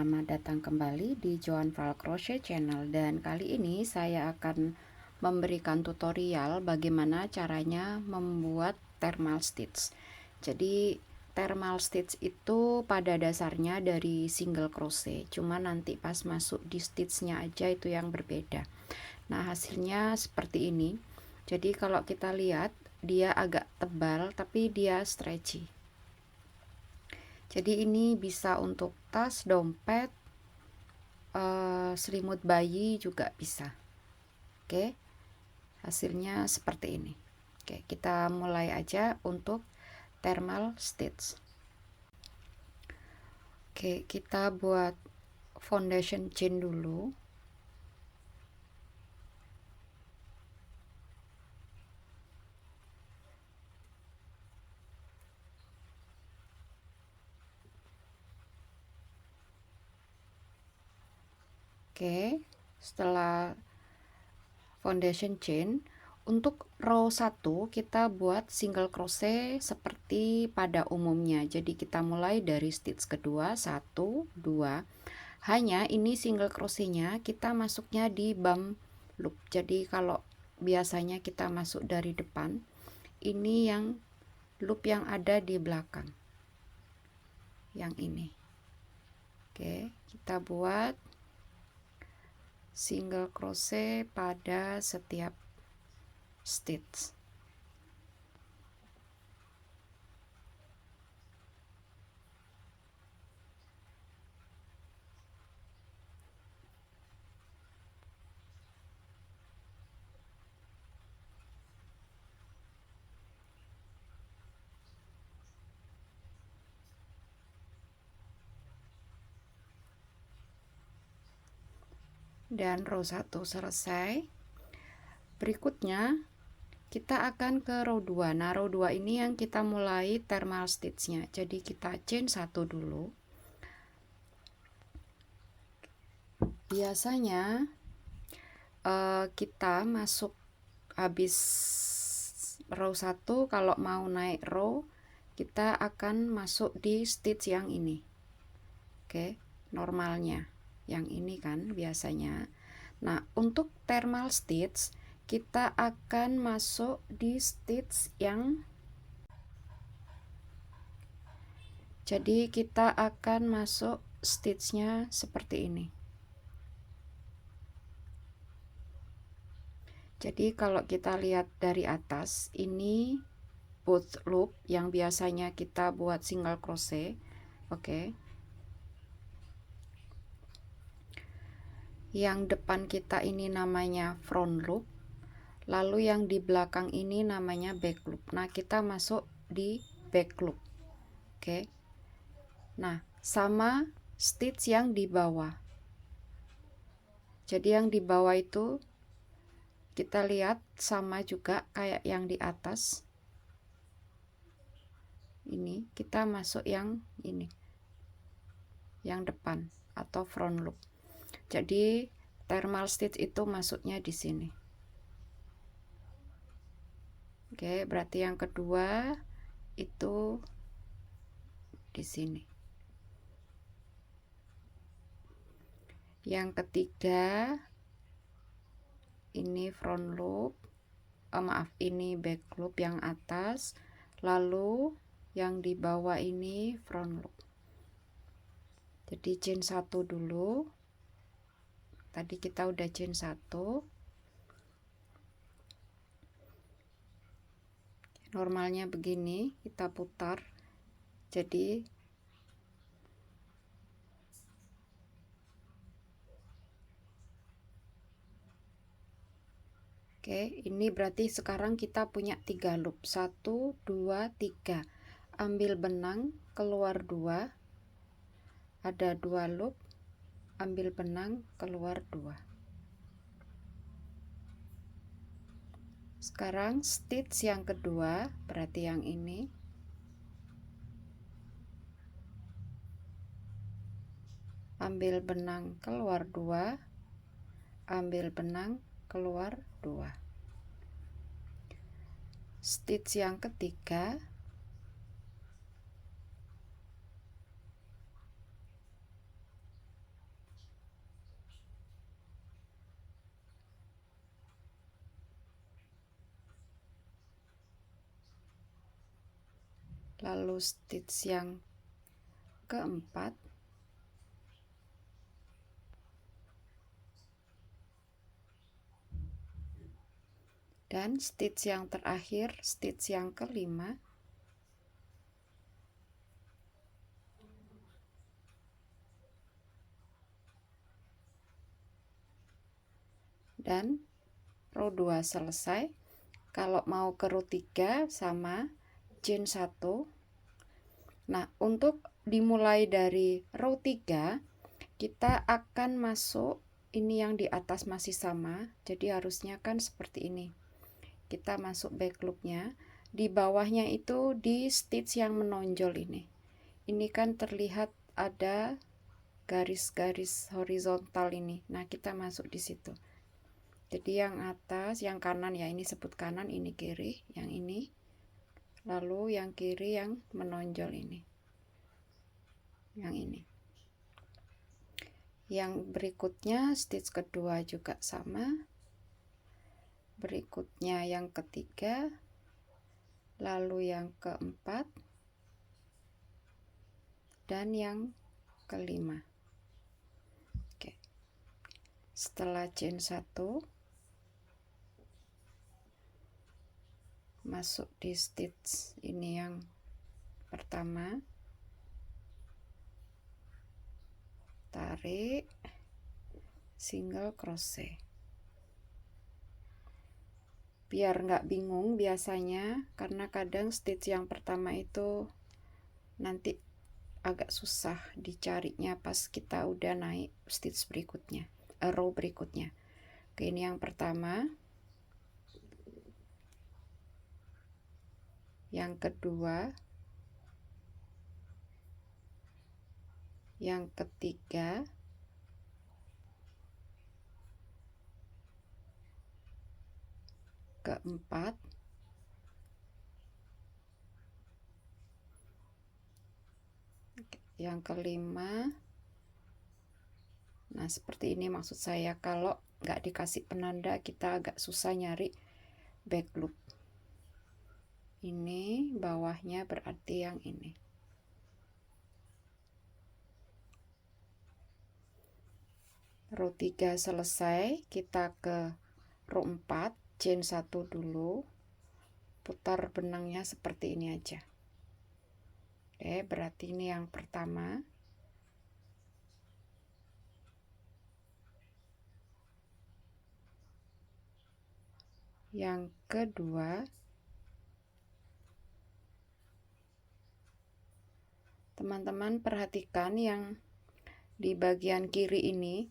selamat datang kembali di Joan Val Crochet Channel, dan kali ini saya akan memberikan tutorial bagaimana caranya membuat thermal stitch. Jadi thermal stitch itu pada dasarnya dari single crochet, cuma nanti pas masuk di stitchnya aja itu yang berbeda. Nah, hasilnya seperti ini. Jadi kalau kita lihat, dia agak tebal tapi dia stretchy. Jadi ini bisa untuk tas, dompet, selimut bayi juga bisa. Oke, hasilnya seperti ini. Oke, kita mulai aja untuk thermal stitch. Oke, kita buat foundation chain dulu. Oke, setelah foundation chain, untuk row 1 kita buat single crochet seperti pada umumnya. Jadi kita mulai dari stitch kedua, 1, 2. Hanya ini single crochetnya kita masuknya di bump loop. Jadi kalau biasanya kita masuk dari depan, ini yang loop yang ada di belakang, yang ini. Oke, kita buat single crochet pada setiap stitch. Dan row 1 selesai. Berikutnya kita akan ke row 2. Nah, row 2 ini yang kita mulai thermal stitchnya. Jadi kita chain 1 dulu. Biasanya kita masuk habis row 1, kalau mau naik row kita akan masuk di stitch yang ini. Oke, normalnya yang ini kan biasanya. Nah, untuk thermal stitch kita akan masuk di stitch yang, jadi kita akan masuk stitchnya seperti ini. Jadi kalau kita lihat dari atas, ini both loop yang biasanya kita buat single crochet. Oke, yang depan kita ini namanya front loop, lalu yang di belakang ini namanya back loop. Nah, kita masuk di back loop. Oke, nah sama stitch yang di bawah. Jadi yang di bawah itu kita lihat sama juga kayak yang di atas. Ini kita masuk yang ini, yang depan atau front loop. Jadi thermal stitch itu masuknya di sini. Oke, berarti yang kedua itu di sini. Yang ketiga ini front loop, ini back loop yang atas, lalu yang di bawah ini front loop. Jadi chain 1 dulu. Tadi kita udah chain 1. Normalnya begini, kita putar. Jadi oke, ini berarti sekarang kita punya 3 loop. 1, 2, 3. Ambil benang, keluar 2. Ada 2 loop. Ambil benang, keluar 2. Sekarang stitch yang kedua, berarti yang ini. Ambil benang, keluar 2. Ambil benang, keluar 2. Stitch yang ketiga, lalu stitch yang keempat, dan stitch yang terakhir, stitch yang kelima. Dan row 2 selesai. Kalau mau ke row 3 sama chain 1. Nah, untuk dimulai dari row 3, kita akan masuk, ini yang di atas masih sama, jadi harusnya kan seperti ini. Kita masuk back loopnya, di bawahnya itu di stitch yang menonjol ini. Ini kan terlihat ada garis-garis horizontal ini. Nah, kita masuk di situ. Jadi yang atas, yang kanan ya, ini sebut kanan, ini kiri, yang ini. Lalu yang kiri yang menonjol ini. Yang ini. Yang berikutnya stitch kedua juga sama. Berikutnya yang ketiga. Lalu yang keempat. Dan yang kelima. Oke. Setelah chain 1, masuk di stitch ini yang pertama, tarik, single crochet. Biar nggak bingung biasanya, karena kadang stitch yang pertama itu nanti agak susah dicarinya pas kita udah naik stitch berikutnya, row berikutnya. Oke, ini yang pertama. Yang kedua, yang ketiga, keempat, yang kelima. Nah, seperti ini maksud saya, kalau nggak dikasih penanda kita agak susah nyari back loop. Ini bawahnya berarti yang ini. Row 3 selesai, kita ke row 4, chain 1 dulu, putar benangnya seperti ini aja. Oke, berarti ini yang pertama. Yang kedua. Teman-teman perhatikan yang di bagian kiri ini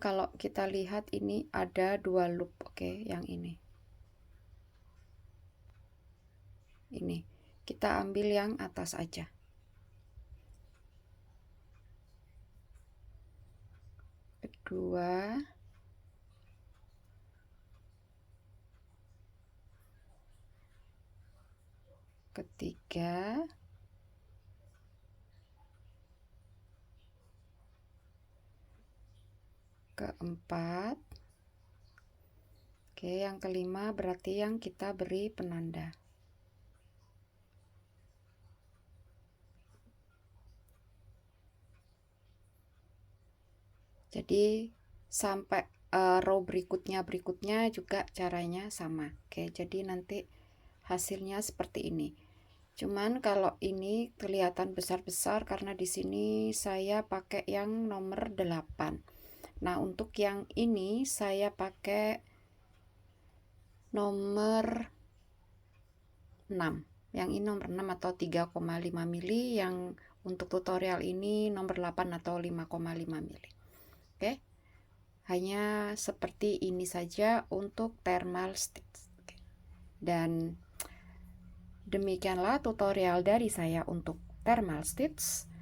kalau kita lihat ini ada 2 loop. Oke, yang ini kita ambil yang atas aja. Kedua, ketiga, keempat. Oke, yang kelima berarti yang kita beri penanda. Jadi sampai row berikutnya juga caranya sama. Oke, jadi nanti hasilnya seperti ini. Cuman kalau ini kelihatan besar-besar karena di sini saya pakai yang nomor 8. Nah, untuk yang ini saya pakai nomor 6. Yang ini nomor 6 atau 3,5 mili, yang untuk tutorial ini nomor 8 atau 5,5 mili. Oke. Hanya seperti ini saja untuk thermal stitch. Dan demikianlah tutorial dari saya untuk thermal stitch.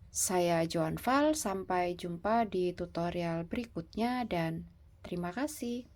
Saya Joan Val, sampai jumpa di tutorial berikutnya dan terima kasih.